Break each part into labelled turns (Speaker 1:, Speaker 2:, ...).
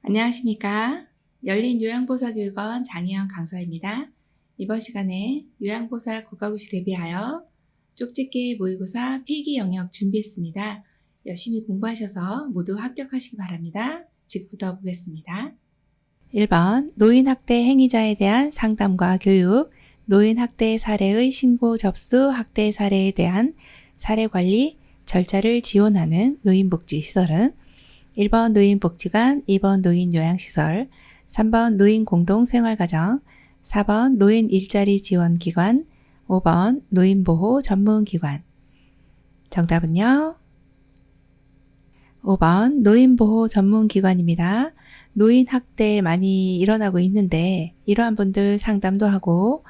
Speaker 1: 안녕하십니까? 열린요양보살교육원 장혜영 강사입니다. 이번 시간에 요양보살 국가고시 대비하여 쪽집게 모의고사 필기 영역 준비했습니다. 열심히 공부하셔서 모두 합격하시기 바랍니다. 지금부터 보겠습니다. 1번 노인학대 행위자에 대한 상담과 교육, 노인학대 사례의 신고 접수 학대 사례에 대한 사례관리 절차를 지원하는 노인복지시설은 1번 노인복지관, 2번 노인요양시설, 3번 노인공동생활가정, 4번 노인일자리지원기관, 5번 노인보호전문기관. 정답은요? 5번 노인보호전문기관입니다. 노인학대 많이 일어나고 있는데 이러한 분들 상담도 하고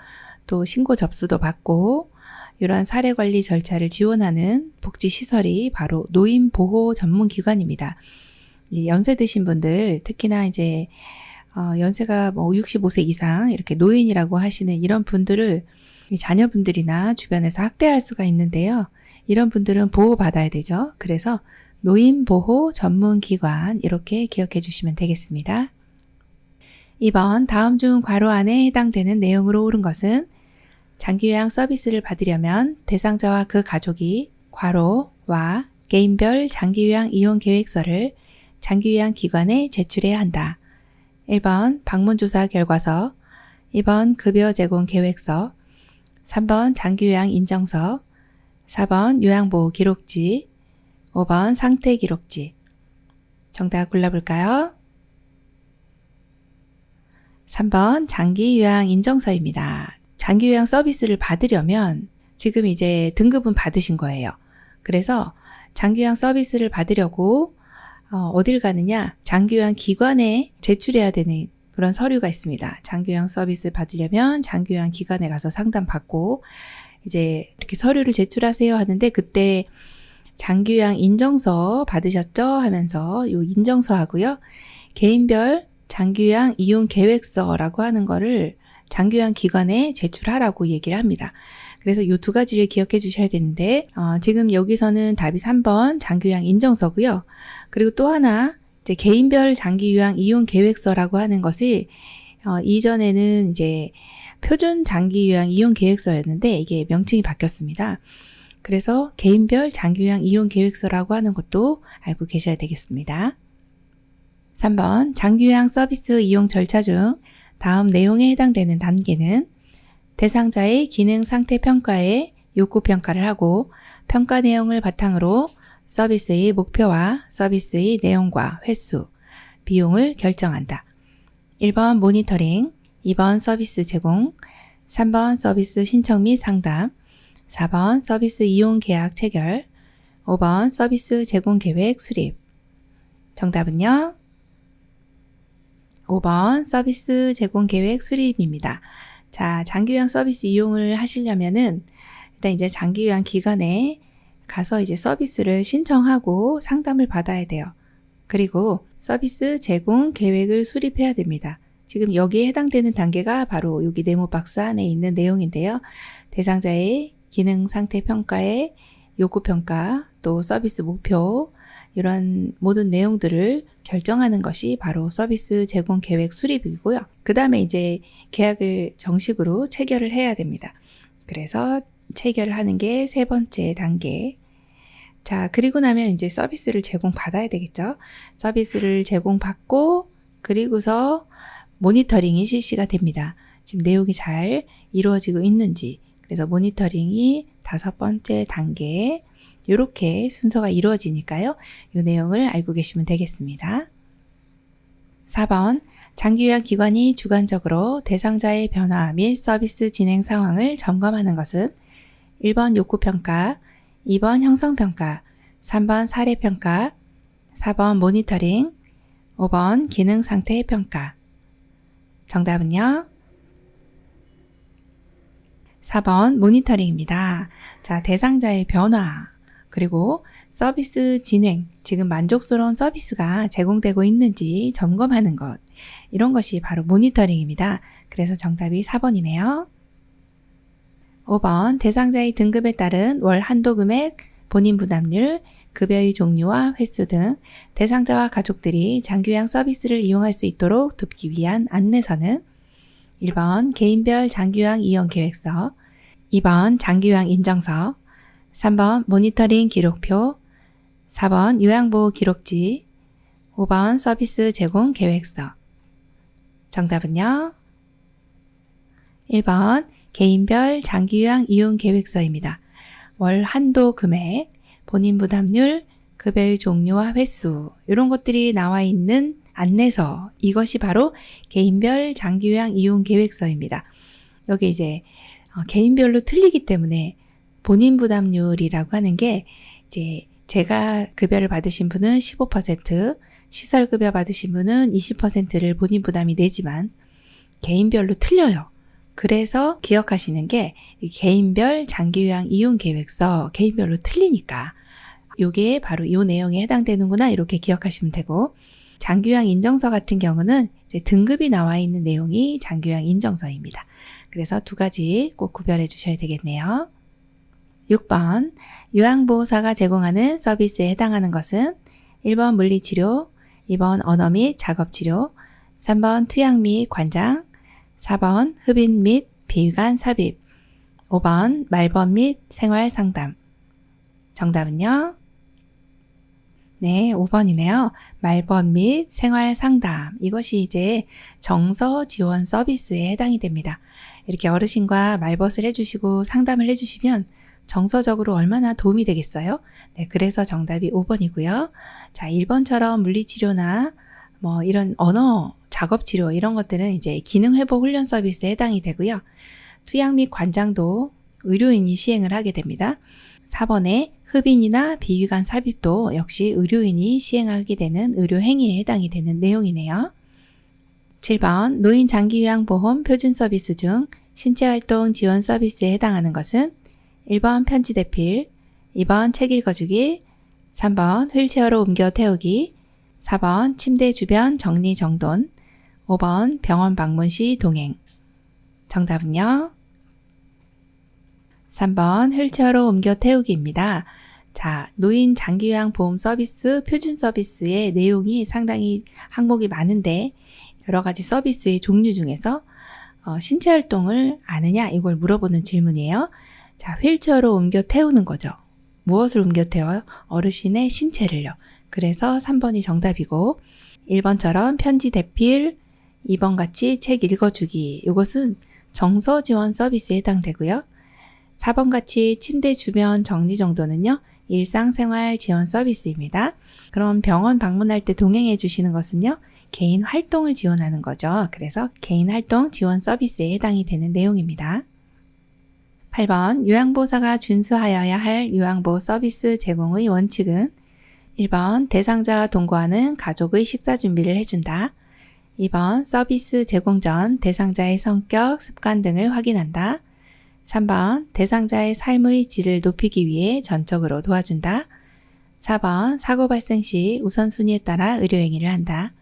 Speaker 1: 또 신고 접수도 받고 이러한 사례관리 절차를 지원하는 복지시설이 바로 노인보호전문기관입니다. 연세 드신 분들, 특히나 이제 연세가 65세 이상 이렇게 노인이라고 하시는 이런 분들을 자녀분들이나 주변에서 학대할 수가 있는데요. 이런 분들은 보호받아야 되죠. 그래서 노인보호전문기관 이렇게 기억해 주시면 되겠습니다. 2번 다음 중 괄호 안에 해당되는 내용으로 옳은 것은 장기요양 서비스를 받으려면 대상자와 그 가족이 괄호와 개인별 장기요양 이용 계획서를 장기요양 기관에 제출해야 한다. 1번 방문조사 결과서, 2번 급여 제공 계획서, 3번 장기요양 인정서, 4번 요양보호 기록지, 5번 상태 기록지. 정답 골라볼까요? 3번 장기요양 인정서입니다. 장기요양 서비스를 받으려면 지금 이제 등급은 받으신 거예요. 그래서 장기요양 서비스를 받으려고 어딜 가느냐? 장기요양 기관에 제출해야 되는 그런 서류가 있습니다. 장기요양 서비스를 받으려면 장기요양 기관에 가서 상담받고 이제 이렇게 서류를 제출하세요 하는데 그때 장기요양 인정서 받으셨죠? 하면서 요 인정서 하고요. 개인별 장기요양 이용 계획서라고 하는 거를 장기요양 기관에 제출하라고 얘기를 합니다. 그래서 이 두 가지를 기억해 주셔야 되는데 지금 여기서는 답이 3번 장기요양 인정서고요. 그리고 또 하나 이제 개인별 장기요양 이용 계획서라고 하는 것이 이전에는 이제 표준 장기요양 이용 계획서였는데 이게 명칭이 바뀌었습니다. 그래서 개인별 장기요양 이용 계획서라고 하는 것도 알고 계셔야 되겠습니다. 3번 장기요양 서비스 이용 절차 중 다음 내용에 해당되는 단계는 대상자의 기능 상태 평가에 욕구 평가를 하고 평가 내용을 바탕으로 서비스의 목표와 서비스의 내용과 횟수, 비용을 결정한다. 1번 모니터링, 2번 서비스 제공, 3번 서비스 신청 및 상담, 4번 서비스 이용 계약 체결, 5번 서비스 제공 계획 수립. 정답은요? 5번 서비스 제공 계획 수립입니다. 자, 장기요양 서비스 이용을 하시려면은 일단 이제 장기요양 기관에 가서 이제 서비스를 신청하고 상담을 받아야 돼요. 그리고 서비스 제공 계획을 수립해야 됩니다. 지금 여기에 해당되는 단계가 바로 여기 네모 박스 안에 있는 내용인데요. 대상자의 기능 상태 평가에 욕구 평가, 또 서비스 목표 이런 모든 내용들을 결정하는 것이 바로 서비스 제공 계획 수립이고요. 그 다음에 이제 계약을 정식으로 체결을 해야 됩니다. 그래서 체결을 하는 게 세 번째 단계. 자, 그리고 나면 이제 서비스를 제공받아야 되겠죠. 서비스를 제공받고 그리고서 모니터링이 실시가 됩니다. 지금 내용이 잘 이루어지고 있는지. 그래서 모니터링이 5번째 단계. 이렇게 순서가 이루어지니까요. 이 내용을 알고 계시면 되겠습니다. 4번 장기요양 기관이 주관적으로 대상자의 변화 및 서비스 진행 상황을 점검하는 것은 1번 욕구평가, 2번 형성평가, 3번 사례평가, 4번 모니터링, 5번 기능상태평가. 정답은요? 4번 모니터링입니다. 자, 대상자의 변화 그리고 서비스 진행, 지금 만족스러운 서비스가 제공되고 있는지 점검하는 것. 이런 것이 바로 모니터링입니다. 그래서 정답이 4번이네요. 5번 대상자의 등급에 따른 월 한도 금액, 본인 부담률, 급여의 종류와 횟수 등 대상자와 가족들이 장기요양 서비스를 이용할 수 있도록 돕기 위한 안내서는 1번 개인별 장기요양 이용 계획서, 2번 장기요양 인정서, 3번 모니터링 기록표, 4번 요양보호 기록지, 5번 서비스 제공 계획서. 정답은요? 1번 개인별 장기요양 이용 계획서입니다. 월 한도 금액, 본인 부담률, 급여의 종류와 횟수 이런 것들이 나와 있는 안내서, 이것이 바로 개인별 장기요양 이용 계획서입니다. 여기 이제 개인별로 틀리기 때문에 본인 부담률이라고 하는 게 이제 제가 급여를 받으신 분은 15%, 시설급여 받으신 분은 20%를 본인 부담이 내지만 개인별로 틀려요. 그래서 기억하시는 게 개인별 장기요양 이용 계획서, 개인별로 틀리니까 요게 바로 이 내용에 해당되는구나 이렇게 기억하시면 되고, 장기요양 인정서 같은 경우는 이제 등급이 나와 있는 내용이 장기요양 인정서입니다. 그래서 두 가지 꼭 구별해 주셔야 되겠네요. 6번 요양보호사가 제공하는 서비스에 해당하는 것은 1번 물리치료, 2번 언어 및 작업치료, 3번 투약 및 관장, 4번 흡인 및 비위관 삽입, 5번 말번 및 생활상담. 정답은요? 네, 5번이네요. 말번 및 생활상담. 이것이 이제 정서 지원 서비스에 해당이 됩니다. 이렇게 어르신과 말벗을 해주시고 상담을 해주시면 정서적으로 얼마나 도움이 되겠어요? 네, 그래서 정답이 5번이고요. 자, 1번처럼 물리치료나 뭐 이런 언어, 작업치료 이런 것들은 이제 기능회복 훈련 서비스에 해당이 되고요. 투약 및 관장도 의료인이 시행을 하게 됩니다. 4번에 흡인이나 비위관 삽입도 역시 의료인이 시행하게 되는 의료행위에 해당이 되는 내용이네요. 7번 노인 장기요양보험 표준 서비스 중 신체활동 지원 서비스에 해당하는 것은 1번 편지 대필, 2번 책 읽어주기, 3번 휠체어로 옮겨 태우기, 4번 침대 주변 정리정돈, 5번 병원 방문 시 동행. 정답은요? 3번 휠체어로 옮겨 태우기입니다. 자, 노인 장기요양 보험 서비스 표준 서비스의 내용이 상당히 항목이 많은데 여러 가지 서비스의 종류 중에서 신체 활동을 아느냐 이걸 물어보는 질문이에요. 자, 휠체어로 옮겨 태우는 거죠. 무엇을 옮겨 태워요? 어르신의 신체를요. 그래서 3번이 정답이고 1번처럼 편지 대필, 2번 같이 책 읽어주기 이것은 정서 지원 서비스에 해당되고요. 4번 같이 침대 주변 정리정돈은요. 일상생활 지원 서비스입니다. 그럼 병원 방문할 때 동행해 주시는 것은요. 개인 활동을 지원하는 거죠. 그래서 개인 활동 지원 서비스에 해당이 되는 내용입니다. 8번 요양보호사가 준수하여야 할 요양보호 서비스 제공의 원칙은 1번 대상자와 동거하는 가족의 식사 준비를 해준다. 2번 서비스 제공 전 대상자의 성격, 습관 등을 확인한다. 3번 대상자의 삶의 질을 높이기 위해 전적으로 도와준다. 4번 사고 발생 시 우선순위에 따라 의료행위를 한다.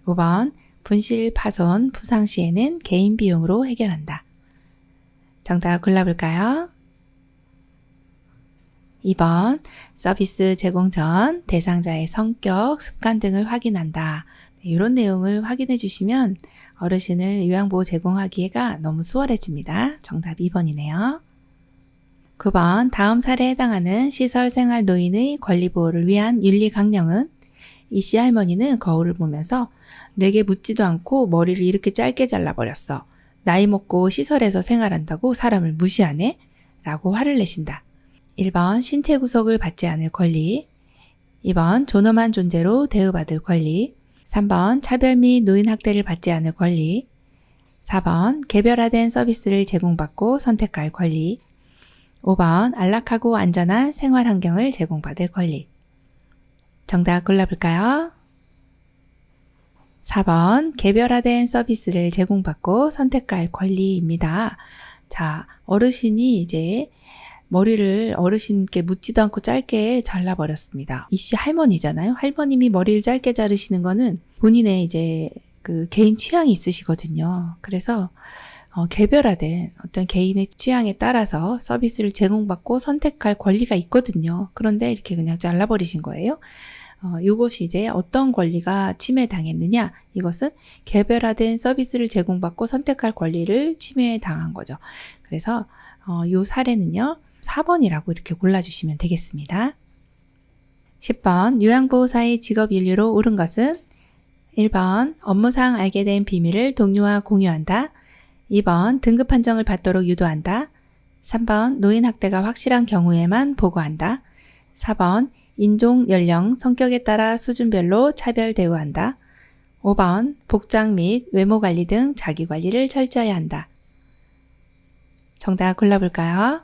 Speaker 1: 5번 분실, 파손, 부상 시에는 개인 비용으로 해결한다. 정답 골라볼까요? 2번 서비스 제공 전 대상자의 성격, 습관 등을 확인한다. 이런 내용을 확인해 주시면 어르신을 요양보호 제공하기가 너무 수월해집니다. 정답 2번이네요. 9번 다음 사례에 해당하는 시설생활 노인의 권리보호를 위한 윤리 강령은 이씨 할머니는 거울을 보면서 내게 묻지도 않고 머리를 이렇게 짧게 잘라버렸어. 나이 먹고 시설에서 생활한다고 사람을 무시하네? 라고 화를 내신다. 1번 신체 구속을 받지 않을 권리, 2번 존엄한 존재로 대우받을 권리, 3번 차별 및 노인 학대를 받지 않을 권리, 4번 개별화된 서비스를 제공받고 선택할 권리, 5번 안락하고 안전한 생활 환경을 제공받을 권리. 정답 골라볼까요? 4번 개별화된 서비스를 제공받고 선택할 권리입니다. 자, 어르신이 이제 머리를 어르신께 묻지도 않고 짧게 잘라버렸습니다. 이씨 할머니잖아요. 할머님이 머리를 짧게 자르시는 거는 본인의 이제 그 개인 취향이 있으시거든요. 그래서 개별화된 어떤 개인의 취향에 따라서 서비스를 제공받고 선택할 권리가 있거든요. 그런데 이렇게 그냥 잘라버리신 거예요. 이것이 이제 어떤 권리가 침해당했느냐? 이것은 개별화된 서비스를 제공받고 선택할 권리를 침해당한 거죠. 그래서 이 사례는요, 4번이라고 이렇게 골라주시면 되겠습니다. 10번, 요양보호사의 직업윤리로 옳은 것은 1번, 업무상 알게 된 비밀을 동료와 공유한다. 2번, 등급 판정을 받도록 유도한다. 3번, 노인 학대가 확실한 경우에만 보고한다. 4번, 인종, 연령, 성격에 따라 수준별로 차별 대우한다. 5번, 복장 및 외모 관리 등 자기 관리를 철저히 한다. 정답 골라볼까요?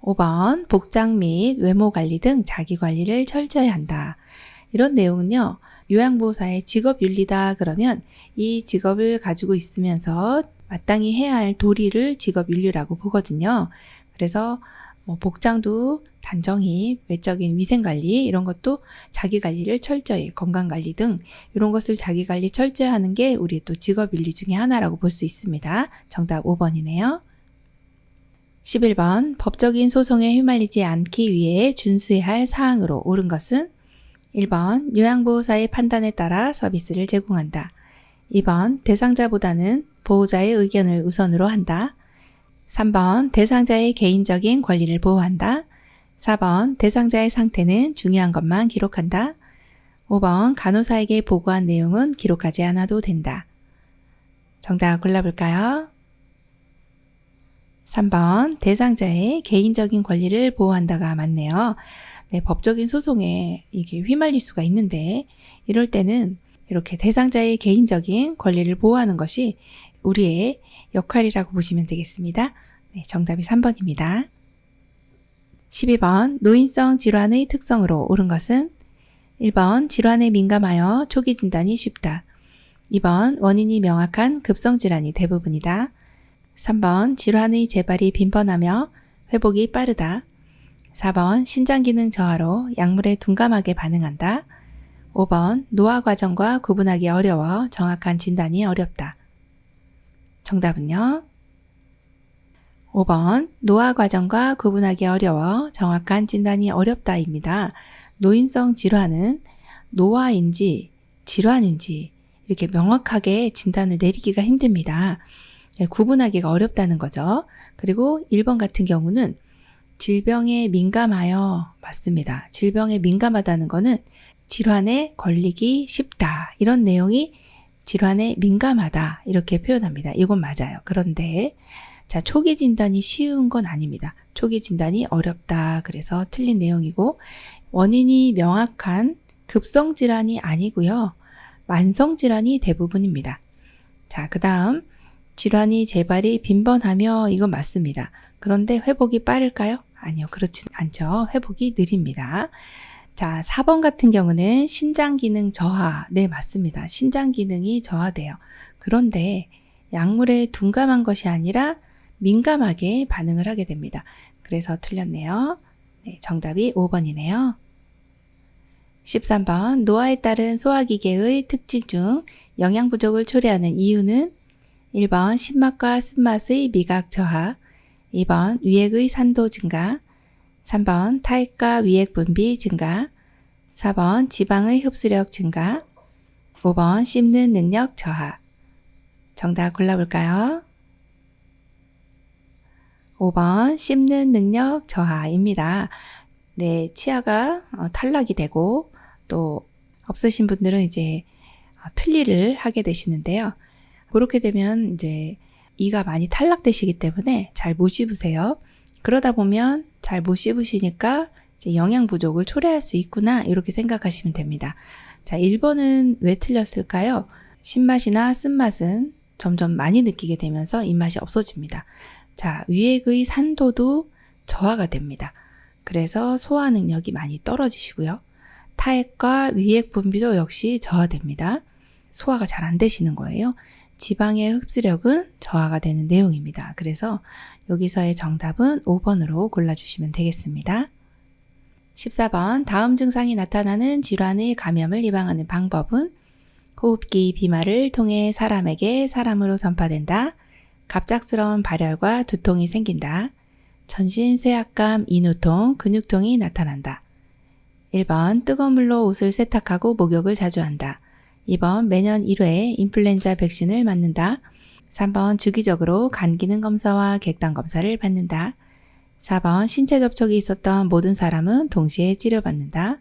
Speaker 1: 5번, 복장 및 외모 관리 등 자기 관리를 철저히 한다. 이런 내용은요, 요양보호사의 직업윤리다 그러면 이 직업을 가지고 있으면서 마땅히 해야 할 도리를 직업윤리라고 보거든요. 그래서 복장도 단정히 외적인 위생관리 이런 것도 자기관리를 철저히 건강관리 등 이런 것을 자기관리 철저히 하는 게 우리 또 직업윤리 중에 하나라고 볼 수 있습니다. 정답 5번이네요. 11번 법적인 소송에 휘말리지 않기 위해 준수해야 할 사항으로 옳은 것은 1번 요양보호사의 판단에 따라 서비스를 제공한다. 2번 대상자보다는 보호자의 의견을 우선으로 한다. 3번 대상자의 개인적인 권리를 보호한다. 4번 대상자의 상태는 중요한 것만 기록한다. 5번 간호사에게 보고한 내용은 기록하지 않아도 된다. 정답 골라볼까요? 3번 대상자의 개인적인 권리를 보호한다가 맞네요. 네, 법적인 소송에 이게 휘말릴 수가 있는데 이럴 때는 이렇게 대상자의 개인적인 권리를 보호하는 것이 우리의 역할이라고 보시면 되겠습니다. 네, 정답이 3번입니다. 12번 노인성 질환의 특성으로 옳은 것은 1번 질환에 민감하여 초기 진단이 쉽다. 2번 원인이 명확한 급성 질환이 대부분이다. 3번 질환의 재발이 빈번하며 회복이 빠르다. 4번 신장기능 저하로 약물에 둔감하게 반응한다. 5번 노화 과정과 구분하기 어려워 정확한 진단이 어렵다. 정답은요? 5번 노화 과정과 구분하기 어려워 정확한 진단이 어렵다입니다. 노인성 질환은 노화인지 질환인지 이렇게 명확하게 진단을 내리기가 힘듭니다. 구분하기가 어렵다는 거죠. 그리고 1번 같은 경우는 질병에 민감하여 맞습니다. 질병에 민감하다는 거는 질환에 걸리기 쉽다. 이런 내용이 질환에 민감하다. 이렇게 표현합니다. 이건 맞아요. 그런데 자, 초기 진단이 쉬운 건 아닙니다. 초기 진단이 어렵다. 그래서 틀린 내용이고 원인이 명확한 급성 질환이 아니고요. 만성 질환이 대부분입니다. 자, 그 다음 질환이 재발이 빈번하며 이건 맞습니다. 그런데 회복이 빠를까요? 아니요. 그렇진 않죠. 회복이 느립니다. 자, 4번 같은 경우는 신장기능 저하. 네, 맞습니다. 신장기능이 저하돼요. 그런데 약물에 둔감한 것이 아니라 민감하게 반응을 하게 됩니다. 그래서 틀렸네요. 네, 정답이 5번이네요. 13번 노화에 따른 소화기계의 특징 중 영양 부족을 초래하는 이유는 1번 신맛과 쓴맛의 미각 저하, 2번 위액의 산도 증가, 3번 타액과 위액 분비 증가, 4번 지방의 흡수력 증가, 5번 씹는 능력 저하. 정답 골라볼까요? 5번 씹는 능력 저하입니다. 네, 치아가 탈락이 되고 또 없으신 분들은 이제 틀니를 하게 되시는데요. 그렇게 되면 이제 이가 많이 탈락되시기 때문에 잘 못 씹으세요. 그러다 보면 잘 못 씹으시니까 이제 영양 부족을 초래할 수 있구나 이렇게 생각하시면 됩니다. 자, 1번은 왜 틀렸을까요? 신맛이나 쓴맛은 점점 많이 느끼게 되면서 입맛이 없어집니다. 자, 위액의 산도도 저하가 됩니다. 그래서 소화 능력이 많이 떨어지시고요. 타액과 위액 분비도 역시 저하됩니다. 소화가 잘 안 되시는 거예요. 지방의 흡수력은 저하가 되는 내용입니다. 그래서 여기서의 정답은 5번으로 골라주시면 되겠습니다. 14번 다음 증상이 나타나는 질환의 감염을 예방하는 방법은 호흡기 비말을 통해 사람에게 사람으로 전파된다. 갑작스러운 발열과 두통이 생긴다. 전신 쇠약감, 인후통, 근육통이 나타난다. 1번 뜨거운 물로 옷을 세탁하고 목욕을 자주 한다. 2번 매년 1회 인플루엔자 백신을 맞는다. 3번 주기적으로 간 기능 검사와 객단 검사를 받는다. 4번 신체 접촉이 있었던 모든 사람은 동시에 치료받는다.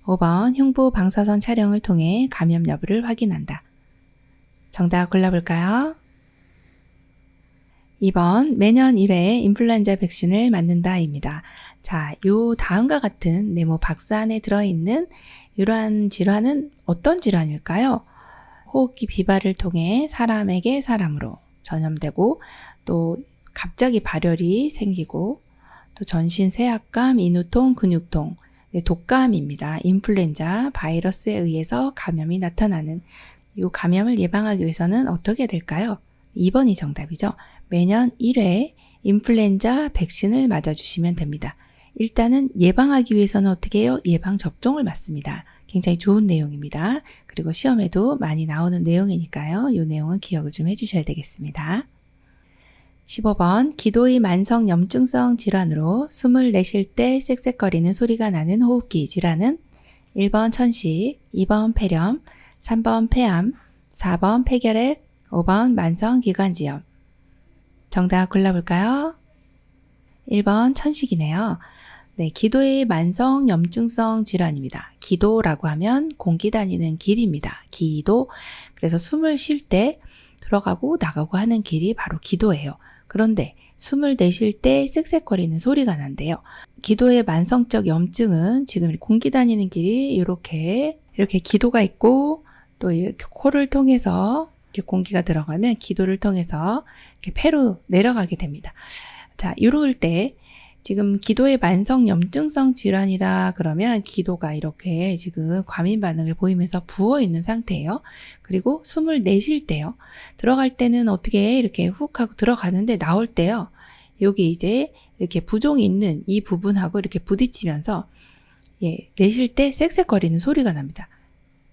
Speaker 1: 5번 흉부 방사선 촬영을 통해 감염 여부를 확인한다. 정답 골라볼까요? 2번 매년 1회 인플루엔자 백신을 맞는다입니다. 자, 요 다음과 같은 네모 박스 안에 들어있는 이러한 질환은 어떤 질환일까요? 호흡기 비발을 통해 사람에게 사람으로 전염되고 또 갑자기 발열이 생기고 또 전신 쇠약감, 인후통, 근육통, 독감입니다. 인플루엔자 바이러스에 의해서 감염이 나타나는 이 감염을 예방하기 위해서는 어떻게 될까요? 2번이 정답이죠. 매년 1회 인플루엔자 백신을 맞아주시면 됩니다. 일단은 예방하기 위해서는 어떻게 해요? 예방접종을 맞습니다. 굉장히 좋은 내용입니다. 그리고 시험에도 많이 나오는 내용이니까요. 이 내용은 기억을 좀 해주셔야 되겠습니다. 15번 기도의 만성 염증성 질환으로 숨을 내쉴 때 쌕쌕거리는 소리가 나는 호흡기 질환은 1번 천식, 2번 폐렴, 3번 폐암, 4번 폐결핵, 5번 만성기관지염. 정답 골라볼까요? 1번 천식이네요. 네, 기도의 만성 염증성 질환입니다. 기도라고 하면 공기 다니는 길입니다. 기도. 그래서 숨을 쉴 때 들어가고 나가고 하는 길이 바로 기도예요. 그런데 숨을 내쉴 때 쌕쌕거리는 소리가 난대요. 기도의 만성적 염증은 지금 공기 다니는 길이 이렇게 기도가 있고 또 이렇게 코를 통해서 이렇게 공기가 들어가면 기도를 통해서 이렇게 폐로 내려가게 됩니다. 자, 이럴 때 지금 기도의 만성 염증성 질환이라 그러면 기도가 이렇게 지금 과민 반응을 보이면서 부어 있는 상태예요. 그리고 숨을 내쉴 때요. 들어갈 때는 어떻게 이렇게 훅 하고 들어가는데 나올 때요. 여기 이제 이렇게 부종이 있는 이 부분하고 이렇게 부딪히면서 내쉴 때 쌕쌕거리는 소리가 납니다.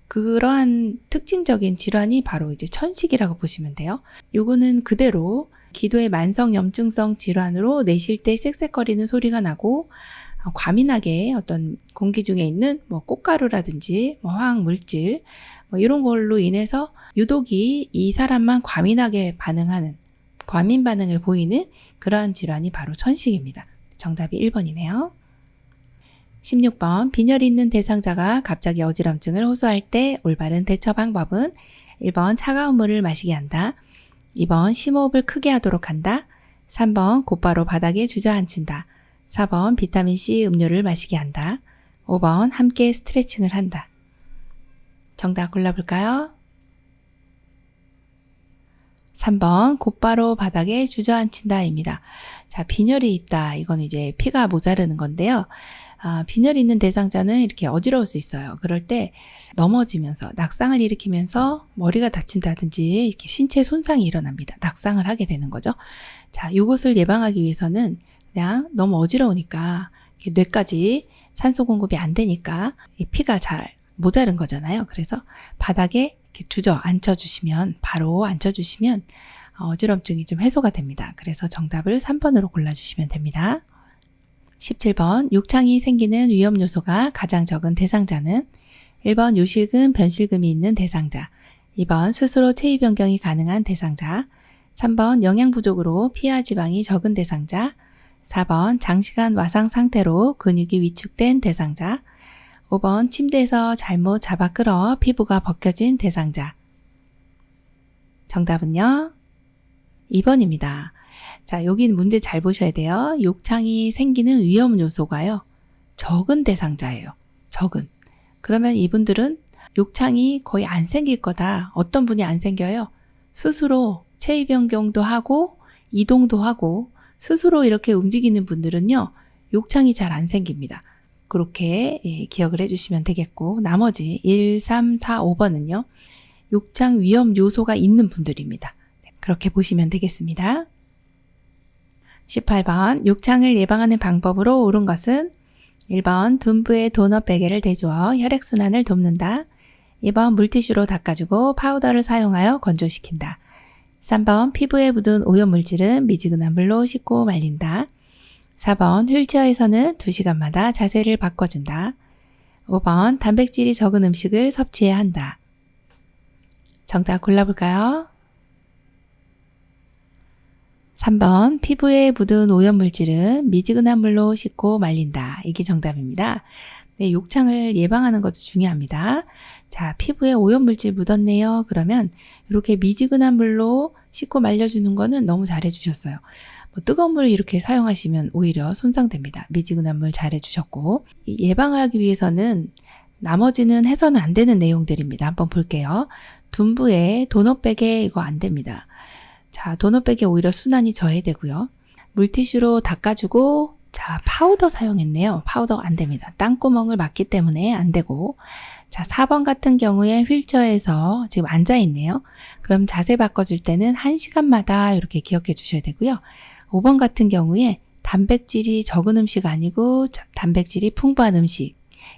Speaker 1: 그러한 특징적인 질환이 바로 이제 천식이라고 보시면 돼요. 요거는 그대로 기도의 만성 염증성 질환으로 내쉴 때 쌕쌕거리는 소리가 나고 과민하게 어떤 공기 중에 있는 꽃가루라든지 화학 물질 이런 걸로 인해서 유독이 이 사람만 과민하게 반응하는 과민 반응을 보이는 그러한 질환이 바로 천식입니다. 정답이 1번이네요. 16번 빈혈이 있는 대상자가 갑자기 어지럼증을 호소할 때 올바른 대처 방법은 1번 차가운 물을 마시게 한다. 2번 심호흡을 크게 하도록 한다. 3번 곧바로 바닥에 주저앉힌다. 4번 비타민C 음료를 마시게 한다. 5번 함께 스트레칭을 한다. 정답 골라볼까요? 3번 곧바로 바닥에 주저앉힌다입니다. 자, 빈혈이 있다. 이건 이제 피가 모자르는 건데요. 빈혈이 있는 대상자는 이렇게 어지러울 수 있어요. 그럴 때 넘어지면서 낙상을 일으키면서 머리가 다친다든지 이렇게 신체 손상이 일어납니다. 낙상을 하게 되는 거죠. 자, 이것을 예방하기 위해서는 그냥 너무 어지러우니까 뇌까지 산소 공급이 안 되니까 이 피가 잘 모자른 거잖아요. 그래서 바닥에 이렇게 앉혀주시면 바로 앉혀주시면 어지럼증이 좀 해소가 됩니다. 그래서 정답을 3번으로 골라주시면 됩니다. 17번 욕창이 생기는 위험 요소가 가장 적은 대상자는 1번 요실금, 변실금이 있는 대상자, 2번 스스로 체위 변경이 가능한 대상자, 3번 영양 부족으로 피하 지방이 적은 대상자, 4번 장시간 와상 상태로 근육이 위축된 대상자, 5번 침대에서 잘못 잡아 끌어 피부가 벗겨진 대상자. 정답은요? 2번입니다. 자, 여기 문제 잘 보셔야 돼요. 욕창이 생기는 위험 요소가요. 적은 대상자예요. 적은. 그러면 이분들은 욕창이 거의 안 생길 거다. 어떤 분이 안 생겨요? 스스로 체위 변경도 하고 이동도 하고 스스로 이렇게 움직이는 분들은요. 욕창이 잘 안 생깁니다. 그렇게 기억을 해주시면 되겠고 나머지 1, 3, 4, 5번은요. 욕창 위험 요소가 있는 분들입니다. 그렇게 보시면 되겠습니다. 18번 욕창을 예방하는 방법으로 옳은 것은 1번 둔부에 도넛 베개를 대주어 혈액순환을 돕는다. 2번 물티슈로 닦아주고 파우더를 사용하여 건조시킨다. 3번 피부에 묻은 오염물질은 미지근한 물로 씻고 말린다. 4번 휠체어에서는 2시간마다 자세를 바꿔준다. 5번 단백질이 적은 음식을 섭취해야 한다. 정답 골라볼까요? 3번 피부에 묻은 오염물질은 미지근한 물로 씻고 말린다. 이게 정답입니다. 네, 욕창을 예방하는 것도 중요합니다. 자, 피부에 오염물질 묻었네요. 그러면 이렇게 미지근한 물로 씻고 말려주는 거는 너무 잘해주셨어요. 뜨거운 물 이렇게 사용하시면 오히려 손상됩니다. 미지근한 물 잘해주셨고, 예방하기 위해서는 나머지는 해서는 안 되는 내용들입니다. 한번 볼게요. 둔부에 도넛백에 이거 안 됩니다. 자, 도넛백에 오히려 순환이 저해되고요. 물티슈로 닦아주고, 자, 파우더 사용했네요. 파우더 안 됩니다. 땅구멍을 막기 때문에 안 되고. 자, 4번 같은 경우에 휠체어에서 지금 앉아있네요. 그럼 자세 바꿔줄 때는 1시간마다 이렇게 기억해 주셔야 되고요. 5번 같은 경우에 단백질이 적은 음식 아니고 단백질이 풍부한 음식.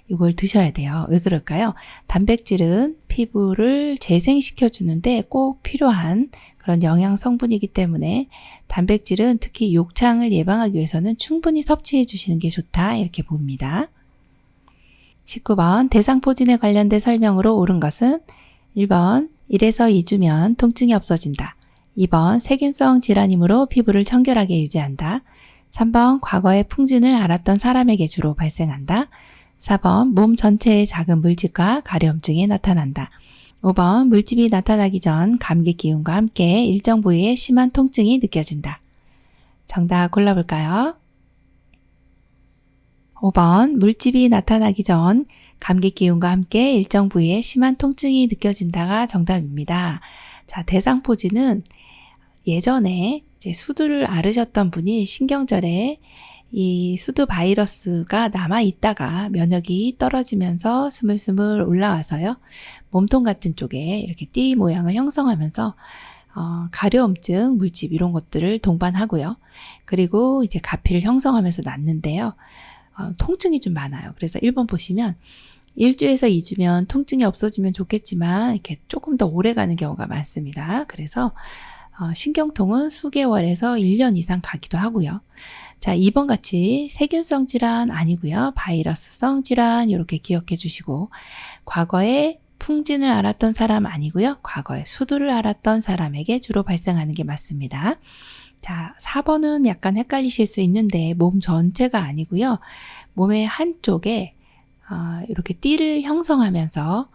Speaker 1: 이걸 드셔야 돼요. 왜 그럴까요? 단백질은 피부를 재생시켜 주는데 꼭 필요한 그런 영양 성분이기 때문에 단백질은 특히 욕창을 예방하기 위해서는 충분히 섭취해 주시는 게 좋다. 이렇게 봅니다. 19번 대상포진에 관련된 설명으로 옳은 것은 1번 1에서 2주면 통증이 없어진다. 2번 세균성 질환이므로 피부를 청결하게 유지한다. 3번 과거의 풍진을 앓았던 사람에게 주로 발생한다. 4번 몸 전체의 작은 물집과 가려움증이 나타난다. 5번 물집이 나타나기 전 감기 기운과 함께 일정 부위에 심한 통증이 느껴진다. 정답 골라볼까요? 5번 물집이 나타나기 전 감기 기운과 함께 일정 부위에 심한 통증이 느껴진다가 정답입니다. 자, 대상포진은 예전에 이제 수두를 앓으셨던 분이 신경절에 이 수두 바이러스가 남아있다가 면역이 떨어지면서 스물스물 올라와서요. 몸통 같은 쪽에 이렇게 띠 모양을 형성하면서 가려움증, 물집 이런 것들을 동반하고요. 그리고 이제 가피를 형성하면서 낫는데요. 통증이 좀 많아요. 그래서 1번 보시면 1주에서 2주면 통증이 없어지면 좋겠지만 이렇게 조금 더 오래 가는 경우가 많습니다. 그래서 신경통은 수개월에서 1년 이상 가기도 하고요. 자, 2번 같이 세균성 질환 아니고요. 바이러스성 질환 이렇게 기억해 주시고 과거에 풍진을 앓았던 사람 아니고요. 과거에 수두를 앓았던 사람에게 주로 발생하는 게 맞습니다. 자, 4번은 약간 헷갈리실 수 있는데 몸 전체가 아니고요. 몸의 한쪽에 이렇게 띠를 형성하면서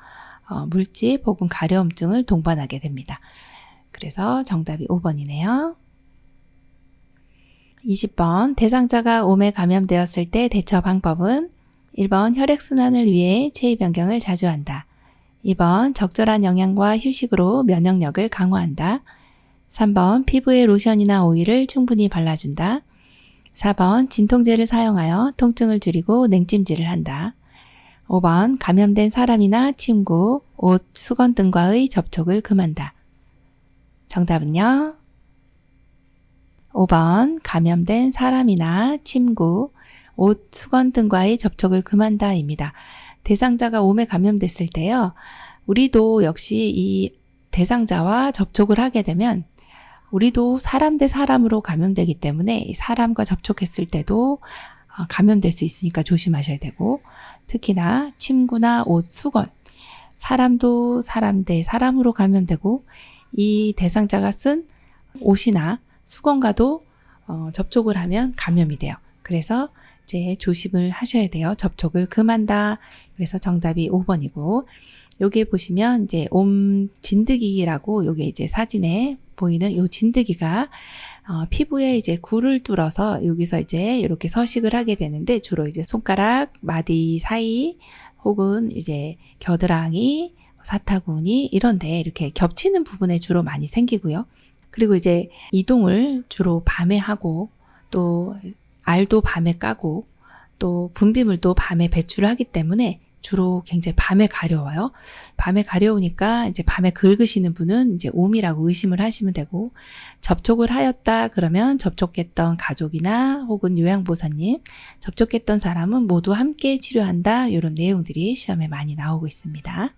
Speaker 1: 물집 혹은 가려움증을 동반하게 됩니다. 그래서 정답이 5번이네요. 20번 대상자가 옴에 감염되었을 때 대처 방법은 1번 혈액순환을 위해 체위 변경을 자주 한다. 2번 적절한 영양과 휴식으로 면역력을 강화한다. 3번 피부에 로션이나 오일을 충분히 발라준다. 4번 진통제를 사용하여 통증을 줄이고 냉찜질을 한다. 5번 감염된 사람이나 침구, 옷, 수건 등과의 접촉을 금한다. 정답은요? 5번 감염된 사람이나 침구, 옷, 수건 등과의 접촉을 금한다입니다. 대상자가 옴에 감염됐을 때요. 우리도 역시 이 대상자와 접촉을 하게 되면 우리도 사람 대 사람으로 감염되기 때문에 사람과 접촉했을 때도 감염될 수 있으니까 조심하셔야 되고 특히나 침구나 옷, 수건 사람도 사람 대 사람으로 감염되고 이 대상자가 쓴 옷이나 수건과도 접촉을 하면 감염이 돼요. 그래서 이제 조심을 하셔야 돼요. 접촉을 금한다. 그래서 정답이 5번이고 여기에 보시면 이제 옴 진드기라고 요게 이제 사진에 보이는 요 진드기가 피부에 이제 굴을 뚫어서 여기서 이제 이렇게 서식을 하게 되는데 주로 이제 손가락, 마디 사이 혹은 이제 겨드랑이, 사타구니 이런데 이렇게 겹치는 부분에 주로 많이 생기고요. 그리고 이제 이동을 주로 밤에 하고 또 알도 밤에 까고 또 분비물도 밤에 배출을 하기 때문에 주로 굉장히 밤에 가려워요. 밤에 가려우니까 이제 밤에 긁으시는 분은 이제 옴이라고 의심을 하시면 되고 접촉을 하였다 그러면 접촉했던 가족이나 혹은 요양보호사님, 접촉했던 사람은 모두 함께 치료한다 이런 내용들이 시험에 많이 나오고 있습니다.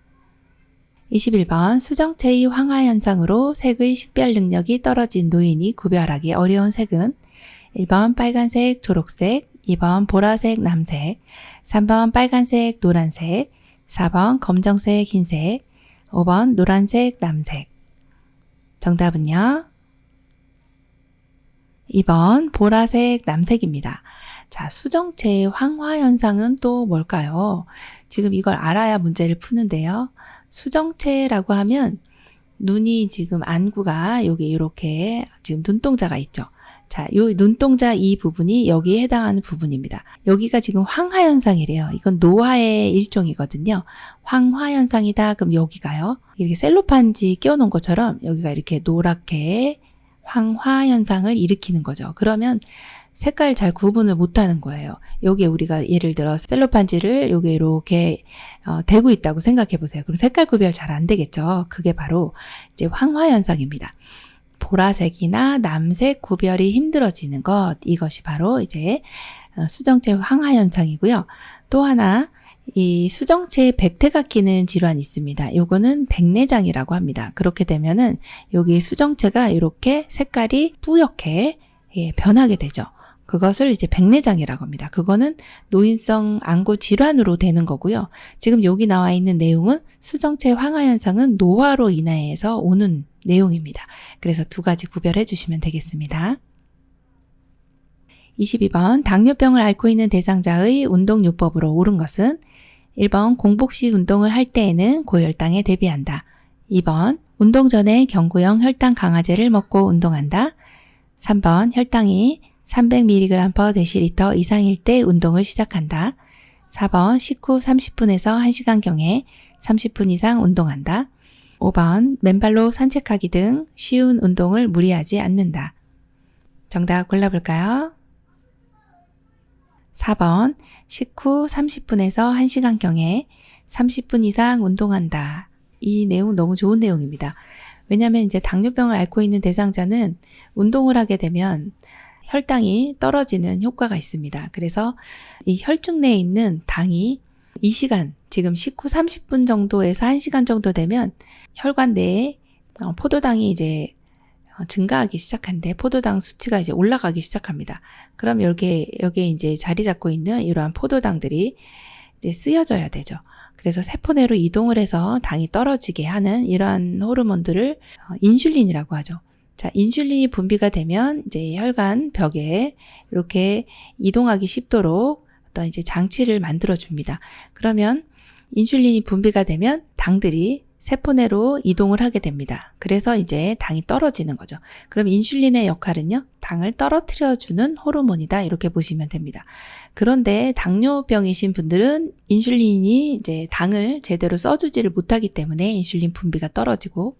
Speaker 1: 21번 수정체의 황화현상으로 색의 식별 능력이 떨어진 노인이 구별하기 어려운 색은 1번 빨간색, 초록색, 2번 보라색, 남색, 3번 빨간색, 노란색, 4번 검정색, 흰색, 5번 노란색, 남색. 정답은요? 2번 보라색, 남색입니다. 자, 수정체의 황화현상은 또 뭘까요? 지금 이걸 알아야 문제를 푸는데요. 수정체라고 하면 눈이 지금 안구가 여기 이렇게 지금 눈동자가 있죠. 자, 요 눈동자 이 부분이 여기에 해당하는 부분입니다. 여기가 지금 황화현상이래요. 이건 노화의 일종이거든요. 황화현상이다. 그럼 여기가요. 이렇게 셀로판지 끼워놓은 것처럼 여기가 이렇게 노랗게 황화현상을 일으키는 거죠. 그러면 색깔 잘 구분을 못하는 거예요. 여기에 우리가 예를 들어 셀로판지를 여기 이렇게 대고 있다고 생각해 보세요. 그럼 색깔 구별 잘 안 되겠죠. 그게 바로 이제 황화현상입니다. 보라색이나 남색 구별이 힘들어지는 것, 이것이 바로 이제 수정체 황화현상이고요. 또 하나 이 수정체에 백태가 끼는 질환이 있습니다. 요거는 백내장이라고 합니다. 그렇게 되면은 여기 수정체가 이렇게 색깔이 뿌옇게 변하게 되죠. 그것을 이제 백내장이라고 합니다. 그거는 노인성 안구 질환으로 되는 거고요. 지금 여기 나와 있는 내용은 수정체 황화현상은 노화로 인해서 오는 내용입니다. 그래서 두 가지 구별해 주시면 되겠습니다. 22번 당뇨병을 앓고 있는 대상자의 운동요법으로 옳은 것은 1번 공복 시 운동을 할 때에는 고혈당에 대비한다. 2번 운동 전에 경구용 혈당 강화제를 먹고 운동한다. 3번 혈당이 300mg/dL 이상일 때 운동을 시작한다. 4번 식후 30분에서 1시간경에 30분 이상 운동한다. 5번 맨발로 산책하기 등 쉬운 운동을 무리하지 않는다. 정답 골라볼까요? 4번 식후 30분에서 1시간경에 30분 이상 운동한다. 이 내용 너무 좋은 내용입니다. 왜냐하면 이제 당뇨병을 앓고 있는 대상자는 운동을 하게 되면 혈당이 떨어지는 효과가 있습니다. 그래서 이 혈중 내에 있는 당이 이 시간, 지금 식후 30분 정도에서 1시간 정도 되면 혈관 내에 포도당이 이제 증가하기 시작한데 포도당 수치가 이제 올라가기 시작합니다. 그럼 여기에 이제 자리 잡고 있는 이러한 포도당들이 이제 쓰여져야 되죠. 그래서 세포 내로 이동을 해서 당이 떨어지게 하는 이러한 호르몬들을 인슐린이라고 하죠. 자, 인슐린이 분비가 되면 이제 혈관 벽에 이렇게 이동하기 쉽도록 어떤 이제 장치를 만들어 줍니다. 그러면 인슐린이 분비가 되면 당들이 세포 내로 이동을 하게 됩니다. 그래서 이제 당이 떨어지는 거죠. 그럼 인슐린의 역할은요, 당을 떨어뜨려 주는 호르몬이다. 이렇게 보시면 됩니다. 그런데 당뇨병이신 분들은 인슐린이 이제 당을 제대로 써주지를 못하기 때문에 인슐린 분비가 떨어지고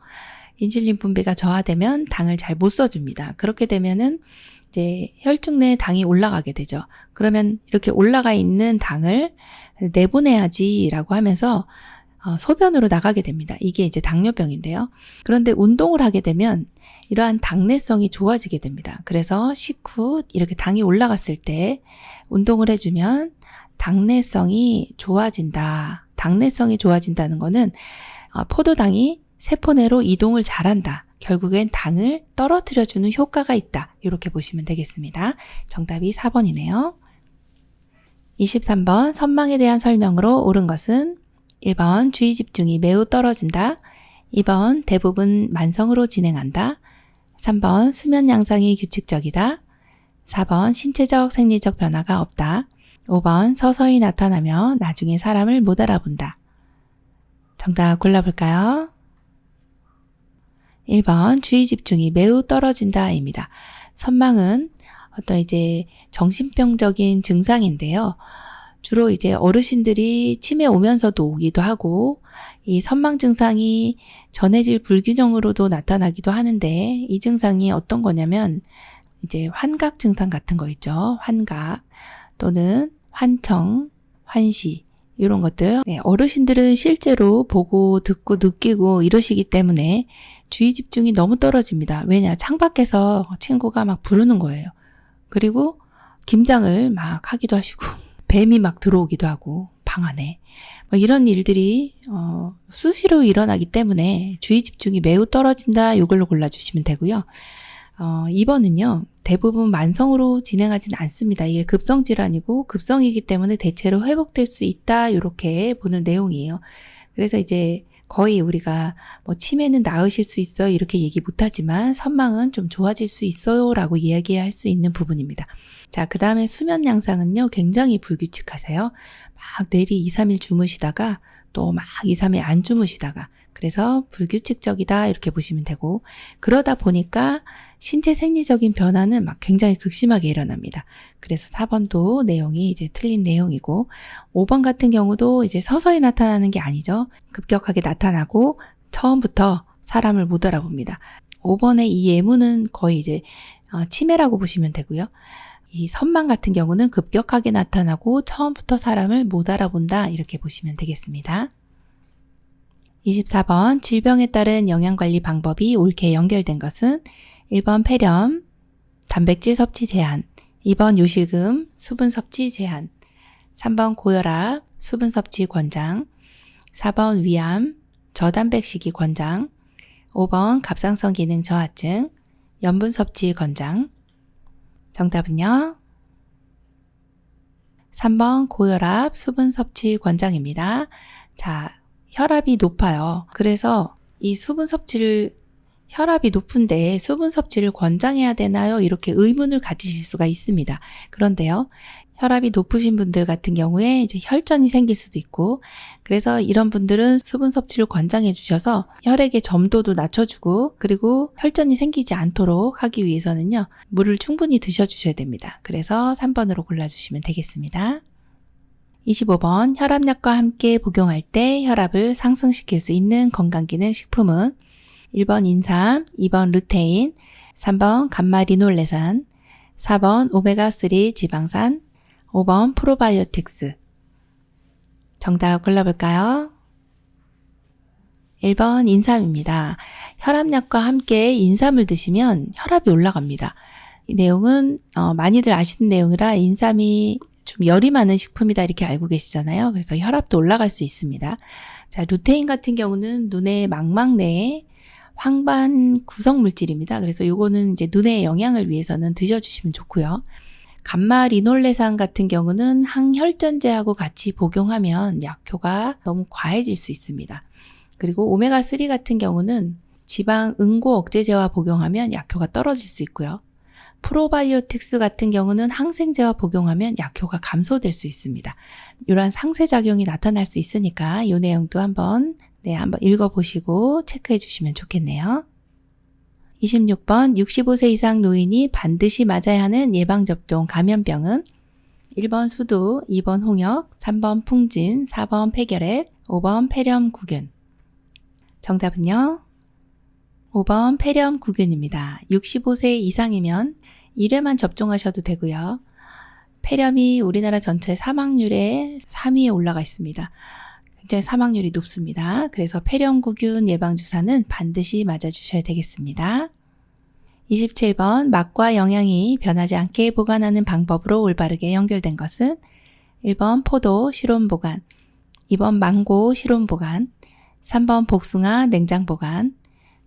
Speaker 1: 인슐린 분비가 저하되면 당을 잘 못 써줍니다. 그렇게 되면은 이제 혈중 내에 당이 올라가게 되죠. 그러면 이렇게 올라가 있는 당을 내보내야지라고 하면서 소변으로 나가게 됩니다. 이게 이제 당뇨병인데요. 그런데 운동을 하게 되면 이러한 당내성이 좋아지게 됩니다. 그래서 식후 이렇게 당이 올라갔을 때 운동을 해주면 당내성이 좋아진다. 당내성이 좋아진다는 거는 포도당이 세포 내로 이동을 잘한다. 결국엔 당을 떨어뜨려주는 효과가 있다. 이렇게 보시면 되겠습니다. 정답이 4번이네요. 23번 선망에 대한 설명으로 옳은 것은 1번 주의 집중이 매우 떨어진다. 2번 대부분 만성으로 진행한다. 3번 수면 양상이 규칙적이다. 4번 신체적 생리적 변화가 없다. 5번 서서히 나타나며 나중에 사람을 못 알아본다. 정답 골라볼까요? 1번 주의 집중이 매우 떨어진다입니다. 선망은 어떤 이제 정신병적인 증상인데요. 주로 이제 어르신들이 치매 오면서도 오기도 하고 이 선망 증상이 전해질 불균형으로도 나타나기도 하는데 이 증상이 어떤 거냐면 이제 환각 증상 같은 거 있죠. 환각 또는 환청, 환시 이런 것들. 어르신들은 실제로 보고 듣고 느끼고 이러시기 때문에 주의 집중이 너무 떨어집니다. 왜냐? 창밖에서 친구가 막 부르는 거예요. 그리고 김장을 막 하기도 하시고 뱀이 막 들어오기도 하고 강하네. 뭐 이런 일들이 수시로 일어나기 때문에 주의 집중이 매우 떨어진다. 이걸로 골라주시면 되고요. 2번은요. 대부분 만성으로 진행하진 않습니다. 이게 급성질환이고 급성이기 때문에 대체로 회복될 수 있다. 이렇게 보는 내용이에요. 그래서 이제 거의 우리가 뭐 치매는 나으실 수 있어요. 이렇게 얘기 못하지만 선망은 좀 좋아질 수 있어요. 라고 이야기할 수 있는 부분입니다. 자, 그 다음에 수면 양상은요. 굉장히 불규칙하세요. 막 내리 2, 3일 주무시다가 또 막 2, 3일 안 주무시다가 그래서 불규칙적이다 이렇게 보시면 되고 그러다 보니까 신체 생리적인 변화는 막 굉장히 극심하게 일어납니다. 그래서 4번도 내용이 이제 틀린 내용이고 5번 같은 경우도 이제 서서히 나타나는 게 아니죠. 급격하게 나타나고 처음부터 사람을 못 알아봅니다. 5번의 이 예문은 거의 이제 치매라고 보시면 되고요. 이 선망 같은 경우는 급격하게 나타나고 처음부터 사람을 못 알아본다 이렇게 보시면 되겠습니다. 24번 질병에 따른 영양관리 방법이 옳게 연결된 것은 1번 폐렴, 단백질 섭취 제한, 2번 요실금, 수분 섭취 제한, 3번 고혈압, 수분 섭취 권장, 4번 위암, 저단백식이 권장, 5번 갑상선 기능 저하증, 염분 섭취 권장. 정답은요? 3번 고혈압, 수분 섭취 권장입니다. 자, 혈압이 높아요. 그래서 이 수분 섭취를 혈압이 높은데 수분 섭취를 권장해야 되나요? 이렇게 의문을 가지실 수가 있습니다. 그런데요. 혈압이 높으신 분들 같은 경우에 이제 혈전이 생길 수도 있고 그래서 이런 분들은 수분 섭취를 권장해 주셔서 혈액의 점도도 낮춰주고 그리고 혈전이 생기지 않도록 하기 위해서는요. 물을 충분히 드셔주셔야 됩니다. 그래서 3번으로 골라주시면 되겠습니다. 25번 혈압약과 함께 복용할 때 혈압을 상승시킬 수 있는 건강기능식품은 1번 인삼, 2번 루테인, 3번 감마리놀레산, 4번 오메가3 지방산, 5번 프로바이오틱스. 정답 골라볼까요? 1번 인삼입니다. 혈압약과 함께 인삼을 드시면 혈압이 올라갑니다. 이 내용은 많이들 아시는 내용이라 인삼이 좀 열이 많은 식품이다 이렇게 알고 계시잖아요. 그래서 혈압도 올라갈 수 있습니다. 자, 루테인 같은 경우는 눈의 망막 내에 황반 구성 물질입니다. 그래서 요거는 이제 눈의 영양을 위해서는 드셔주시면 좋고요. 감마리놀레산 같은 경우는 항혈전제하고 같이 복용하면 약효가 너무 과해질 수 있습니다. 그리고 오메가3 같은 경우는 지방 응고 억제제와 복용하면 약효가 떨어질 수 있고요. 프로바이오틱스 같은 경우는 항생제와 복용하면 약효가 감소될 수 있습니다. 이러한 상쇄작용이 나타날 수 있으니까 이 내용도 한번 읽어보시고 체크해 주시면 좋겠네요. 26번 65세 이상 노인이 반드시 맞아야 하는 예방접종 감염병은 1번 수두, 2번 홍역, 3번 풍진, 4번 폐결핵, 5번 폐렴구균. 정답은요? 5번 폐렴구균입니다. 65세 이상이면 1회만 접종하셔도 되고요. 폐렴이 우리나라 전체 사망률의 3위에 올라가 있습니다. 굉장히 사망률이 높습니다. 그래서 폐렴구균 예방주사는 반드시 맞아주셔야 되겠습니다. 27번 맛과 영양이 변하지 않게 보관하는 방법으로 올바르게 연결된 것은 1번 포도 실온 보관, 2번 망고 실온 보관, 3번 복숭아 냉장 보관,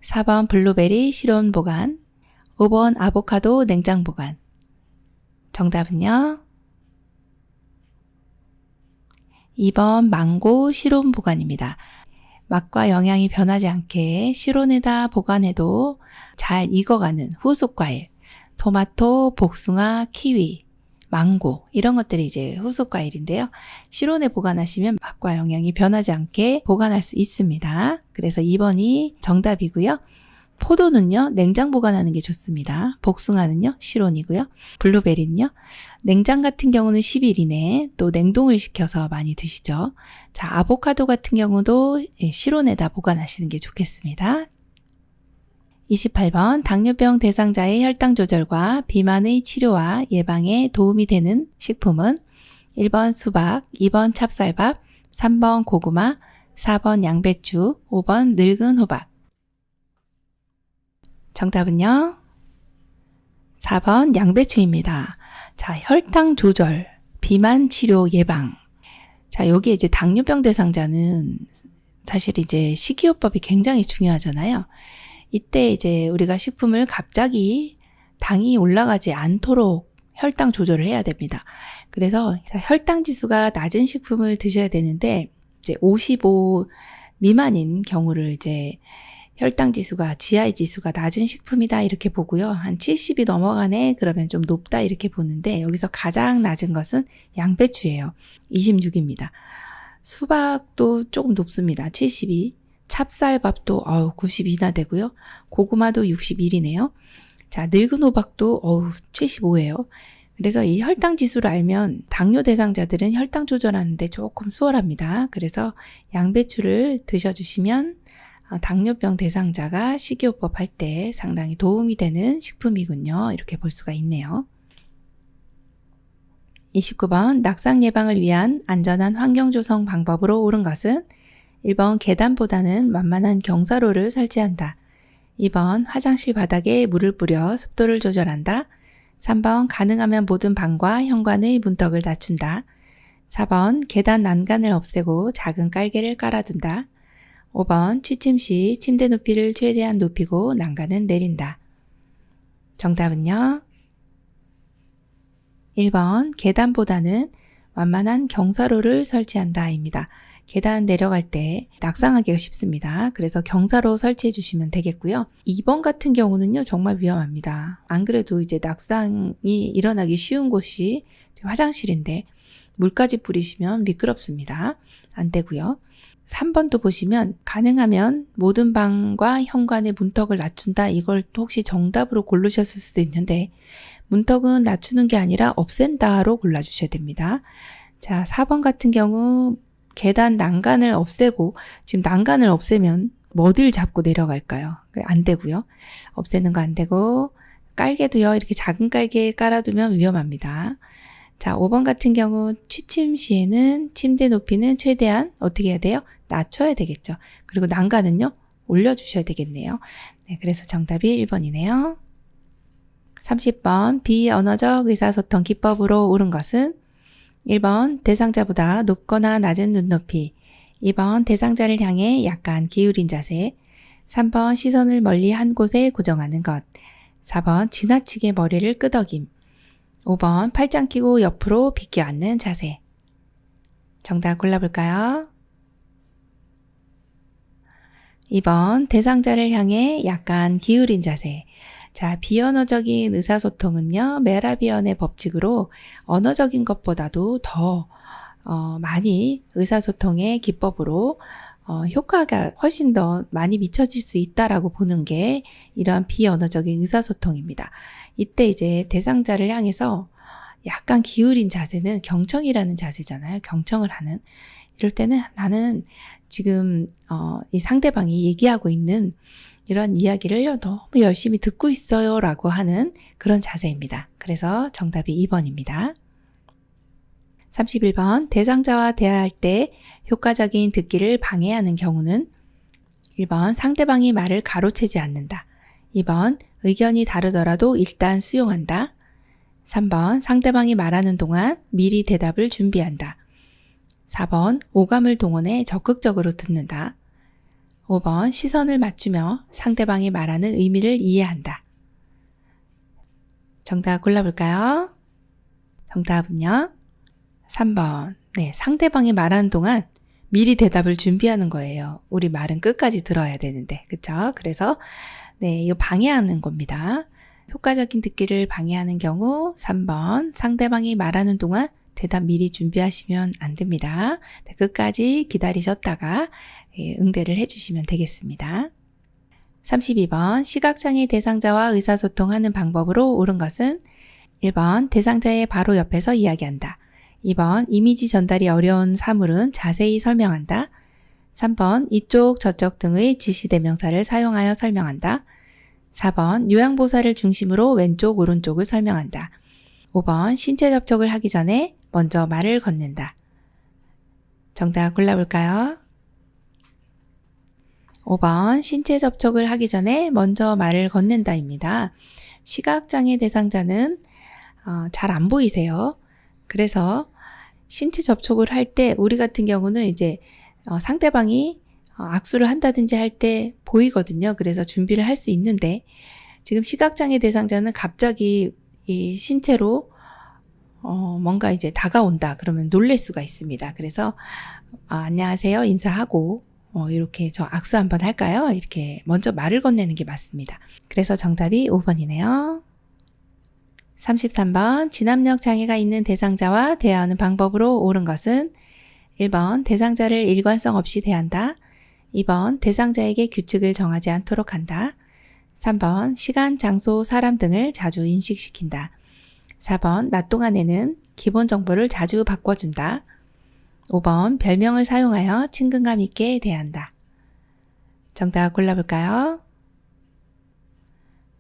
Speaker 1: 4번 블루베리 실온 보관, 5번 아보카도 냉장 보관. 정답은요? 2번 망고 실온 보관입니다. 맛과 영양이 변하지 않게 실온에다 보관해도 잘 익어가는 후속 과일, 토마토, 복숭아, 키위, 망고 이런 것들이 이제 후속 과일인데요. 실온에 보관하시면 맛과 영양이 변하지 않게 보관할 수 있습니다. 그래서 2번이 정답이고요. 포도는요, 냉장 보관하는 게 좋습니다. 복숭아는요, 실온이고요. 블루베리는요, 냉장 같은 경우는 10일 이내에 또 냉동을 시켜서 많이 드시죠. 자, 아보카도 같은 경우도 실온에다 보관하시는 게 좋겠습니다. 28번 당뇨병 대상자의 혈당 조절과 비만의 치료와 예방에 도움이 되는 식품은 1번 수박, 2번 찹쌀밥, 3번 고구마, 4번 양배추, 5번 늙은 호박. 정답은요? 4번 양배추입니다. 자, 혈당 조절, 비만 치료 예방. 자, 여기 이제 당뇨병 대상자는 사실 이제 식이요법이 굉장히 중요하잖아요. 이때 이제 우리가 식품을 갑자기 당이 올라가지 않도록 혈당 조절을 해야 됩니다. 그래서 혈당 지수가 낮은 식품을 드셔야 되는데 이제 55 미만인 경우를 이제 혈당 지수가 GI 지수가 낮은 식품이다 이렇게 보고요. 한 70이 넘어가네 그러면 좀 높다 이렇게 보는데 여기서 가장 낮은 것은 양배추예요. 26입니다. 수박도 조금 높습니다. 72. 찹쌀밥도 92나 되고요. 고구마도 61이네요. 자, 늙은 호박도 75예요. 그래서 이 혈당 지수를 알면 당뇨 대상자들은 혈당 조절하는데 조금 수월합니다. 그래서 양배추를 드셔주시면 당뇨병 대상자가 식이요법 할 때 상당히 도움이 되는 식품이군요. 이렇게 볼 수가 있네요. 29번 낙상 예방을 위한 안전한 환경 조성 방법으로 옳은 것은 1번 계단보다는 완만한 경사로를 설치한다. 2번 화장실 바닥에 물을 뿌려 습도를 조절한다. 3번 가능하면 모든 방과 현관의 문턱을 낮춘다. 4번 계단 난간을 없애고 작은 깔개를 깔아둔다. 5번 취침 시 침대 높이를 최대한 높이고 난간은 내린다. 정답은요? 1번 계단보다는 완만한 경사로를 설치한다 입니다. 계단 내려갈 때 낙상하기가 쉽습니다. 그래서 경사로 설치해 주시면 되겠고요. 2번 같은 경우는요 정말 위험합니다. 안 그래도 이제 낙상이 일어나기 쉬운 곳이 화장실인데 물까지 뿌리시면 미끄럽습니다. 안 되고요. 3번도 보시면 가능하면 모든 방과 현관의 문턱을 낮춘다. 이걸 또 혹시 정답으로 고르셨을 수도 있는데 문턱은 낮추는 게 아니라 없앤다로 골라주셔야 됩니다. 자, 4번 같은 경우 계단 난간을 없애고 지금 난간을 없애면 어딜 잡고 내려갈까요? 안 되고요. 없애는 거 안 되고 깔개도요. 이렇게 작은 깔개 깔아두면 위험합니다. 자, 5번 같은 경우 취침 시에는 침대 높이는 최대한 어떻게 해야 돼요? 낮춰야 되겠죠. 그리고 난간은요. 올려주셔야 되겠네요. 네, 그래서 정답이 1번이네요. 30번 비언어적 의사소통 기법으로 옳은 것은 1번 대상자보다 높거나 낮은 눈높이, 2번 대상자를 향해 약간 기울인 자세, 3번 시선을 멀리 한 곳에 고정하는 것, 4번 지나치게 머리를 끄덕임, 5번 팔짱 끼고 옆으로 비껴 앉는 자세. 정답 골라볼까요? 2번 대상자를 향해 약간 기울인 자세. 자, 비언어적인 의사소통은요, 메라비언의 법칙으로 언어적인 것보다도 더 많이 의사소통의 기법으로 효과가 훨씬 더 많이 미쳐질 수 있다라고 보는 게 이러한 비언어적인 의사소통입니다. 이때 이제 대상자를 향해서 약간 기울인 자세는 경청이라는 자세잖아요. 경청을 하는. 이럴 때는 나는 지금 이 상대방이 얘기하고 있는 이런 이야기를 너무 열심히 듣고 있어요 라고 하는 그런 자세입니다. 그래서 정답이 2번입니다. 31번 대상자와 대화할 때 효과적인 듣기를 방해하는 경우는 1번 상대방이 말을 가로채지 않는다. 2번 의견이 다르더라도 일단 수용한다. 3번 상대방이 말하는 동안 미리 대답을 준비한다. 4번 오감을 동원해 적극적으로 듣는다. 5번 시선을 맞추며 상대방이 말하는 의미를 이해한다. 정답 골라볼까요? 정답은요? 3번. 네, 상대방이 말하는 동안 미리 대답을 준비하는 거예요. 우리 말은 끝까지 들어야 되는데, 그쵸? 그래서 네, 이거 방해하는 겁니다. 효과적인 듣기를 방해하는 경우 3번 상대방이 말하는 동안 대답 미리 준비하시면 안 됩니다. 네, 끝까지 기다리셨다가 응대를 해주시면 되겠습니다. 32번 시각장애 대상자와 의사소통하는 방법으로 옳은 것은 1번 대상자의 바로 옆에서 이야기한다. 2번 이미지 전달이 어려운 사물은 자세히 설명한다. 3번 이쪽 저쪽 등의 지시대명사를 사용하여 설명한다. 4번 요양보사를 중심으로 왼쪽 오른쪽을 설명한다. 5번 신체 접촉을 하기 전에 먼저 말을 건넨다. 정답 골라볼까요? 5번 신체 접촉을 하기 전에 먼저 말을 건넨다입니다. 시각장애 대상자는 잘 안 보이세요. 그래서 신체 접촉을 할 때 우리 같은 경우는 이제 상대방이 악수를 한다든지 할 때 보이거든요. 그래서 준비를 할 수 있는데 지금 시각장애 대상자는 갑자기 이 신체로 뭔가 이제 다가온다 그러면 놀랄 수가 있습니다. 그래서 안녕하세요 인사하고 이렇게 저 악수 한번 할까요? 이렇게 먼저 말을 건네는 게 맞습니다. 그래서 정답이 5번이네요. 33번 진압력 장애가 있는 대상자와 대화하는 방법으로 옳은 것은 1번 대상자를 일관성 없이 대한다. 2번 대상자에게 규칙을 정하지 않도록 한다. 3번 시간, 장소, 사람 등을 자주 인식시킨다. 4번 낮 동안에는 기본 정보를 자주 바꿔준다. 5번 별명을 사용하여 친근감 있게 대한다. 정답 골라볼까요?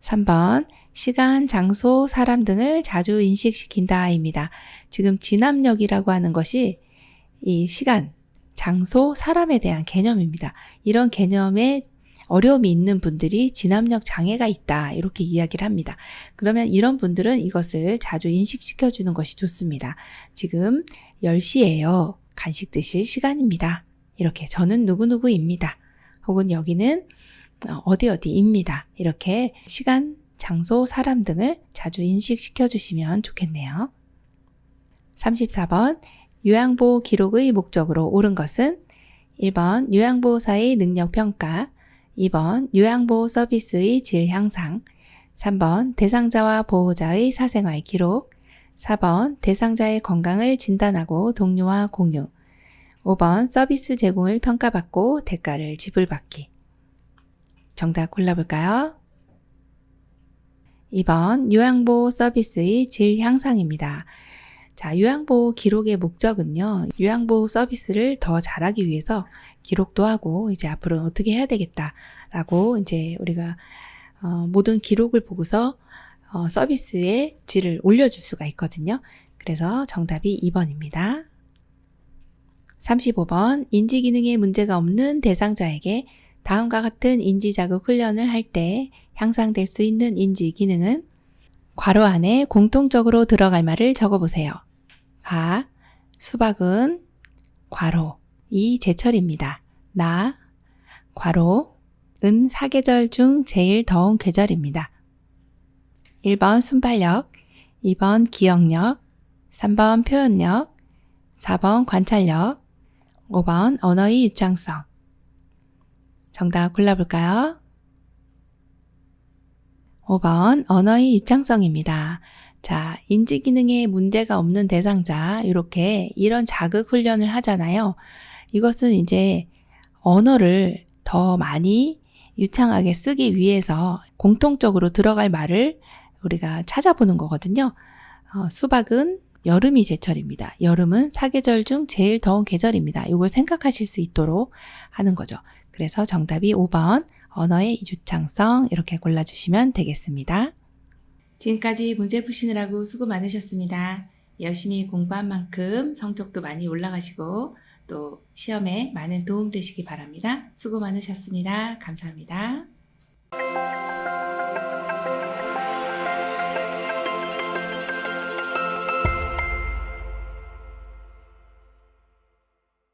Speaker 1: 3번 시간, 장소, 사람 등을 자주 인식시킨다입니다. 지금 진압력이라고 하는 것이 이 시간, 장소, 사람에 대한 개념입니다. 이런 개념에 어려움이 있는 분들이 진압력 장애가 있다 이렇게 이야기를 합니다. 그러면 이런 분들은 이것을 자주 인식시켜 주는 것이 좋습니다. 지금 10시예요. 간식 드실 시간입니다. 이렇게 저는 누구누구입니다. 혹은 여기는 어디입니다. 이렇게 시간, 장소, 사람 등을 자주 인식시켜 주시면 좋겠네요. 34번 요양보호 기록의 목적으로 옳은 것은 1번 요양보호사의 능력평가, 2번 요양보호 서비스의 질 향상, 3번 대상자와 보호자의 사생활 기록, 4번 대상자의 건강을 진단하고 동료와 공유, 5번 서비스 제공을 평가받고 대가를 지불받기. 정답 골라볼까요? 2번 요양보호 서비스의 질 향상입니다. 자, 요양보호 기록의 목적은요, 요양보호 서비스를 더 잘하기 위해서 기록도 하고 이제 앞으로 어떻게 해야 되겠다라고 이제 우리가 모든 기록을 보고서 서비스의 질을 올려줄 수가 있거든요. 그래서 정답이 2번입니다. 35번 인지기능에 문제가 없는 대상자에게 다음과 같은 인지자극 훈련을 할 때 향상될 수 있는 인지기능은 괄호 안에 공통적으로 들어갈 말을 적어보세요. 아, 수박은 괄호 이 제철입니다. 나 괄호 은 사계절 중 제일 더운 계절입니다. 1번 순발력, 2번 기억력, 3번 표현력, 4번 관찰력, 5번 언어의 유창성. 정답 골라볼까요? 5번 언어의 유창성입니다. 자, 인지기능에 문제가 없는 대상자 이렇게 이런 자극 훈련을 하잖아요. 이것은 이제 언어를 더 많이 유창하게 쓰기 위해서 공통적으로 들어갈 말을 우리가 찾아보는 거거든요. 수박은 여름이 제철입니다. 여름은 사계절 중 제일 더운 계절입니다. 이걸 생각하실 수 있도록 하는 거죠. 그래서 정답이 5번 언어의 유창성 이렇게 골라주시면 되겠습니다. 지금까지 문제 푸시느라고 수고 많으셨습니다. 열심히 공부한 만큼 성적도 많이 올라가시고 또 시험에 많은 도움 되시기 바랍니다. 수고 많으셨습니다. 감사합니다.